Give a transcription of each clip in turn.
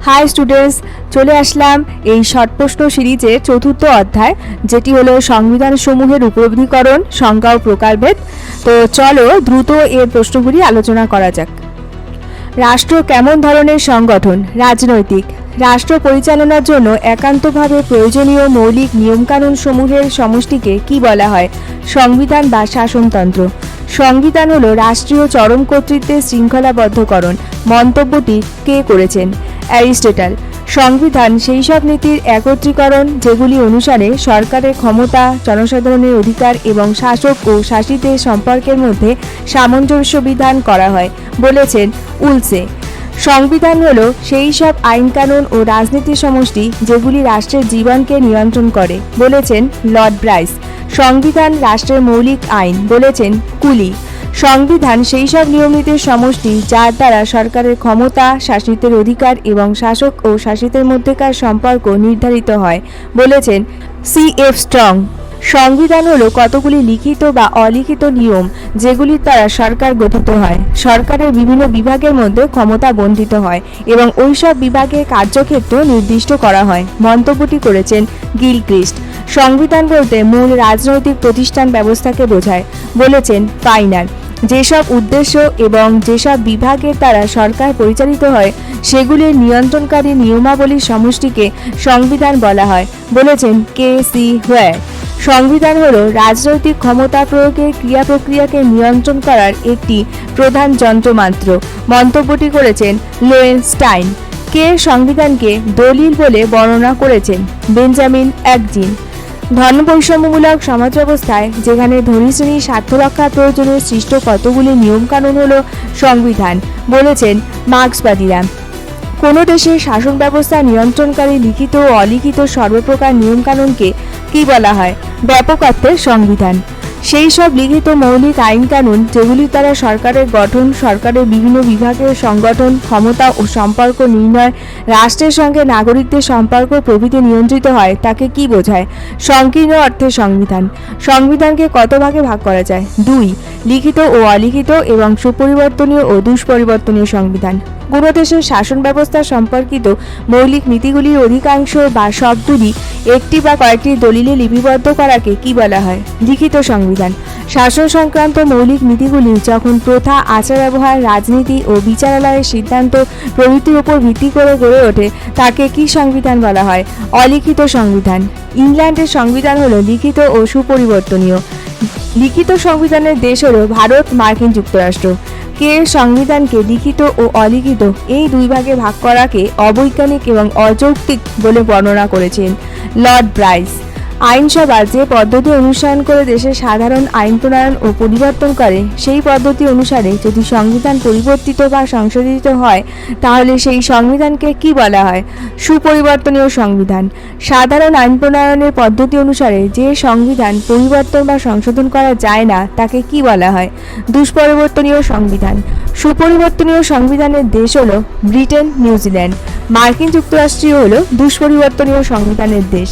High students, চলে আসলাম এই short প্রশ্ন সিরিজের চতুর্থ অধ্যায়, যেটি হলো সংবিধান সমূহের উপলব্ধিকরণ, সংজ্ঞা ও প্রকারভেদ। তো চলো দ্রুত এর প্রশ্নগুলি আলোচনা করা যাক। রাষ্ট্র কেমন ধরনের সংগঠন? রাজনৈতিক। রাষ্ট্র পরিচালনার জন্য একান্তভাবে প্রয়োজনীয় মৌলিক নিয়মকানুন সমূহের সমষ্টিকে কি বলা হয়? সংবিধান বা শাসনতন্ত্র। সংবিধান হলো রাষ্ট্রীয় চরম কর্তৃত্বের শৃঙ্খলাবদ্ধকরণ। মন্তব্যটি কে করেছেন? অ্যারিস্টটল। সংবিধান সেই সব নীতির একত্রীকরণ যেগুলি অনুসারে সরকারের ক্ষমতা, জনসাধারণের অধিকার এবং শাসক ও শাসিতের সম্পর্কের মধ্যে সামঞ্জস্য বিধান করা হয়, বলেছেন উলসে। সংবিধান হলো সেই সব আইনকানুন ও রাজনীতির সমষ্টি যেগুলি রাষ্ট্রের জীবনকে নিয়ন্ত্রণ করে, বলেছেন লর্ড ব্রাইস। সংবিধান রাষ্ট্রের মৌলিক আইন, বলেছেন কুলি। সংবিধান সেই সব নিয়মনীতির সমষ্টি যার দ্বারা সরকারের ক্ষমতা, শাসিতের অধিকার এবং শাসক ও শাসিতের মধ্যেকার সম্পর্ক নির্ধারিত হয়, বলেছেন C.F. স্ট্রং। সংবিধান হলো কতগুলি লিখিত বা অলিখিত নিয়ম যেগুলির দ্বারা সরকার গঠিত হয়। সরকারের বিভিন্ন বিভাগের মধ্যে ক্ষমতা বণ্টিত হয় এবং ওইসব বিভাগের কার্যক্ষেত্র নির্দিষ্ট করা হয়। মন্তব্যটি করেছেন গিলক্রিস্ট। সংবিধান বলতে মূল রাজনৈতিক প্রতিষ্ঠান ব্যবস্থাকে বোঝায়, বলেছেন ফাইনার। যেসব উদ্দেশ্য এবং যেসব বিভাগের দ্বারা সরকার পরিচালিত হয় সেগুলির নিয়ন্ত্রণকারী নিয়মাবলীর সমষ্টিকে সংবিধান বলা হয়, বলেছেন K.C. হোয়ার। সংবিধান হলো রাজনৈতিক ক্ষমতা প্রয়োগের ক্রিয়া প্রক্রিয়াকে নিয়ন্ত্রণ করার একটি প্রধান যন্ত্র মাত্র। মন্তব্যটি করেছেন লোয়েনস্টাইন। কে সংবিধানকে দলিল বলে বর্ণনা করেছেন? বেঞ্জামিন অ্যাগজিন। ধর্মবৈষম্যমূলক সমাজ ব্যবস্থায় যেখানে ধনী শ্রেণীর স্বার্থ রক্ষার প্রয়োজনে সৃষ্ট কতগুলি নিয়মকানুন হলো সংবিধান, বলেছেন মার্ক্সবাদীরা। কোনো দেশের শাসন ব্যবস্থা নিয়ন্ত্রণকারী লিখিত ও অলিখিত সর্বপ্রকার নিয়মকানুনকে কি বলা হয়? ব্যাপক অর্থে সংবিধান। সেই সব লিখিত মৌলিক আইন কানুন যেগুলির দ্বারা সরকারের গঠন, সরকারের বিভিন্ন বিভাগের সংগঠন, ক্ষমতা ও সম্পর্ক নির্ণয়, রাষ্ট্রের সঙ্গে নাগরিকদের সম্পর্ক প্রভৃতি নিয়ন্ত্রিত হয়, তাকে কি বোঝায়? সংকীর্ণ অর্থে সংবিধান। সংবিধানকে কত ভাগে ভাগ করা যায়? 2, লিখিত ও অলিখিত এবং সুপরিবর্তনীয় ও দুষ্পরিবর্তনীয় সংবিধান। কোনো দেশের শাসন ব্যবস্থা সম্পর্কিত মৌলিক নীতিগুলির অধিকাংশ বা সবগুলি একটি বা কয়েকটি দলিলে লিপিবদ্ধ করাকে কি বলা হয়? লিখিত সংবিধান। শাসন সংক্রান্ত মৌলিক নীতিগুলি যখন প্রথা, আচার ব্যবহার, রাজনীতি ও বিচারালয়ের সিদ্ধান্ত প্রভৃতির উপর ভিত্তি করে গড়ে ওঠে তাকে কি সংবিধান বলা হয়? অলিখিত সংবিধান। ইংল্যান্ডের সংবিধান হলো লিখিত ও সুপরিবর্তনীয়। লিখিত সংবিধানের দেশ হলো ভারত, মার্কিন যুক্তরাষ্ট্র। কে সংবিধানকে লিখিত ও অলিখিত এই দুই ভাগে ভাগ করাকে অবৈজ্ঞানিক এবং অযৌক্তিক বলে বর্ণনা করেছেন লর্ড ব্রাইস। আইনসভা যে পদ্ধতি অনুসরণ করে দেশের সাধারণ আইন প্রণয়ন ও পরিবর্তন করে, সেই পদ্ধতি অনুসারে যদি সংবিধান পরিবর্তিত বা সংশোধিত হয় তাহলে সেই সংবিধানকে কি বলা হয়? সুপরিবর্তনীয় সংবিধান। সাধারণ আইন প্রণয়নের পদ্ধতি অনুসারে যে সংবিধান পরিবর্তন বা সংশোধন করা যায় না তাকে কি বলা হয়? দুষ্পরিবর্তনীয় সংবিধান। সুপরিবর্তনীয় সংবিধানের দেশ হলো ব্রিটেন, নিউজিল্যান্ড। মার্কিন যুক্তরাষ্ট্রীয় হলো দুষ্পরিবর্তনীয় সংবিধানের দেশ।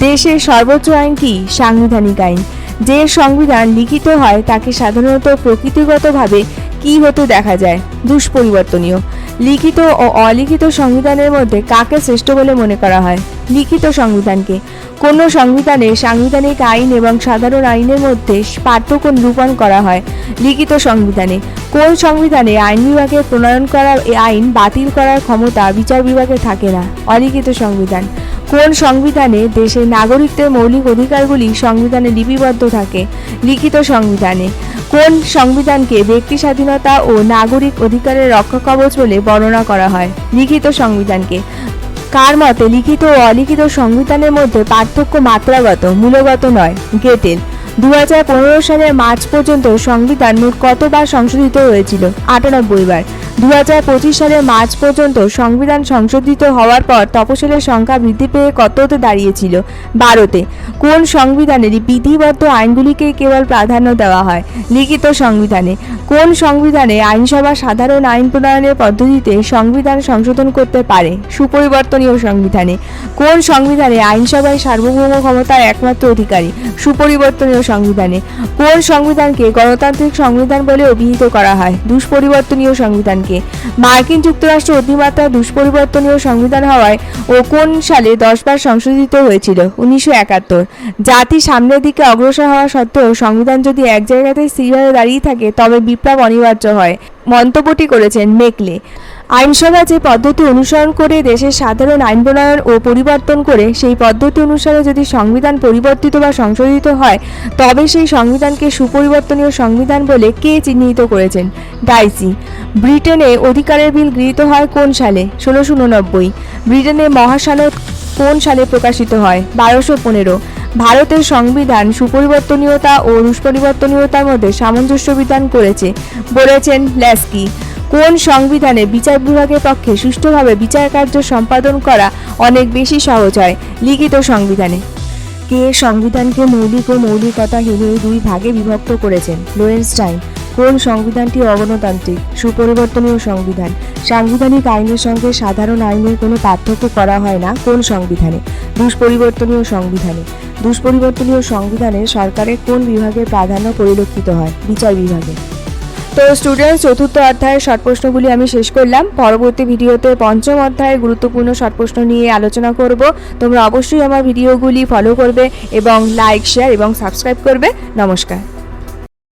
দেশের সর্বোচ্চ আইন কি? সাংবিধানিক আইন। যে সংবিধান লিখিত হয় তাকে সাধারণত প্রকৃতিগতভাবে কি হতে দেখা যায়? দুষ্পরিবর্তনীয়। লিখিত ও অলিখিত সংবিধানের মধ্যে কাকে শ্রেষ্ঠ বলে মনে করা হয়? লিখিত সংবিধানকে। কোনো সংবিধানে সাংবিধানিক আইন এবং সাধারণ আইনের মধ্যে পার্থক্য নিরূপণ করা হয় লিখিত সংবিধানে। কোন সংবিধানে আইন বিভাগে প্রণয়ন করা আইন বাতিল করার ক্ষমতা বিচার বিভাগে থাকে না? অলিখিত সংবিধান। কোন সংবিধানে দেশের নাগরিকদের মৌলিক অধিকারগুলি সংবিধানে লিপিবদ্ধ থাকে? লিখিত সংবিধানে। কোন সংবিধানকে ব্যক্তি স্বাধীনতা ও নাগরিক অধিকারের রক্ষা কবচ বলে বর্ণনা করা হয়? লিখিত সংবিধানকে। কার মতে লিখিত ও অলিখিত সংবিধানের মধ্যে পার্থক্য মাত্রাগত, মূলগত নয়? গেটেল। 2015 সালের মার্চ পর্যন্ত সংবিধান মোট কতবার সংশোধিত হয়েছিল? 98 বার। 2025 সালের মার্চ পর্যন্ত সংবিধান সংশোধিত হওয়ার পর তফসিলের সংখ্যা বৃদ্ধি পেয়ে কততে দাঁড়িয়েছিল? 12তে। কোন সংবিধানের বিধিবদ্ধ আইনগুলিকে কেবল প্রাধান্য দেওয়া হয়? লিখিত সংবিধানে। কোন সংবিধানে আইনসভা সাধারণ আইন প্রণয়নের পদ্ধতিতে সংবিধান সংশোধন করতে পারে? সুপরিবর্তনীয় সংবিধানে। কোন সংবিধানে আইনসভায় সার্বভৌম ক্ষমতার একমাত্র অধিকারী? সুপরিবর্তনীয় সংবিধানে। কোন সংবিধানকে গণতান্ত্রিক সংবিধান বলে অভিহিত করা হয়? দুষ্পরিবর্তনীয় সংবিধানকে। সংবিধানকে? মার্কিন যুক্তরাষ্ট্র অতিমাত্রা দুষ্পরিবর্তনীয় সংবিধান হওয়ায় ও কোন সালে 10 বার সংশোধিত হয়েছিল? 1971। জাতি সামনের দিকে অগ্রসর হওয়া সত্ত্বেও সংবিধান যদি এক জায়গাতে স্থিরভাবে দাঁড়িয়ে থাকে তবে বিপ্লব অনিবার্য হয়। মন্তব্যটি করেছেন মেকলে। আইনসভা যে পদ্ধতি অনুসরণ করে দেশের সাধারণ আইন প্রণয়ন ও পরিবর্তন করে সেই পদ্ধতি অনুসারে যদি সংবিধান পরিবর্তিত বা সংশোধিত হয় তবে সেই সংবিধানকে সুপরিবর্তনীয় সংবিধান বলে কে চিহ্নিত করেছেন? ডাইসি। ব্রিটেনে অধিকারের বিল গৃহীত হয় কোন সালে? 1689। ব্রিটেনে মহাসনদ কোন সালে প্রকাশিত হয়? 1215। ভারতের সংবিধান সুপরিবর্তনীয়তা ও দুষ্পরিবর্তনীয়তার মধ্যে সামঞ্জস্য বিধান করেছে বলেছেন ল্যাস্কি। কোন সংবিধানে বিচার বিভাগের পক্ষে সুষ্ঠুভাবে বিচার কার্য সম্পাদন করা অনেক বেশি সহজ হয়? লিখিত সংবিধানে। কে সংবিধানকে মৌলিক ও মৌলিকতাহীন এই দুই ভাগে বিভক্ত করেছেন? লোরেনস্টাইন। কোন সংবিধানটি অগণতান্ত্রিক? সুপরিবর্তনীয় সংবিধান। সাংবিধানিক আইনের সঙ্গে সাধারণ আইনের কোনো পার্থক্য করা হয় না কোন সংবিধানে? দুষ্পরিবর্তনীয় সংবিধানে। দুষ্পরিবর্তনীয় সংবিধানে সরকারের কোন বিভাগের প্রাধান্য পরিলক্ষিত হয়? বিচার বিভাগে। তো স্টুডেন্টস, চতুর্থ অধ্যায়ের শর্ট প্রশ্নগুলি আমি শেষ করলাম। পরবর্তী ভিডিওতে পঞ্চম অধ্যায়ের গুরুত্বপূর্ণ শর্ট প্রশ্ন নিয়ে আলোচনা করব। তোমরা অবশ্যই আমার ভিডিওগুলি ফলো করবে এবং লাইক, শেয়ার এবং সাবস্ক্রাইব করবে। নমস্কার।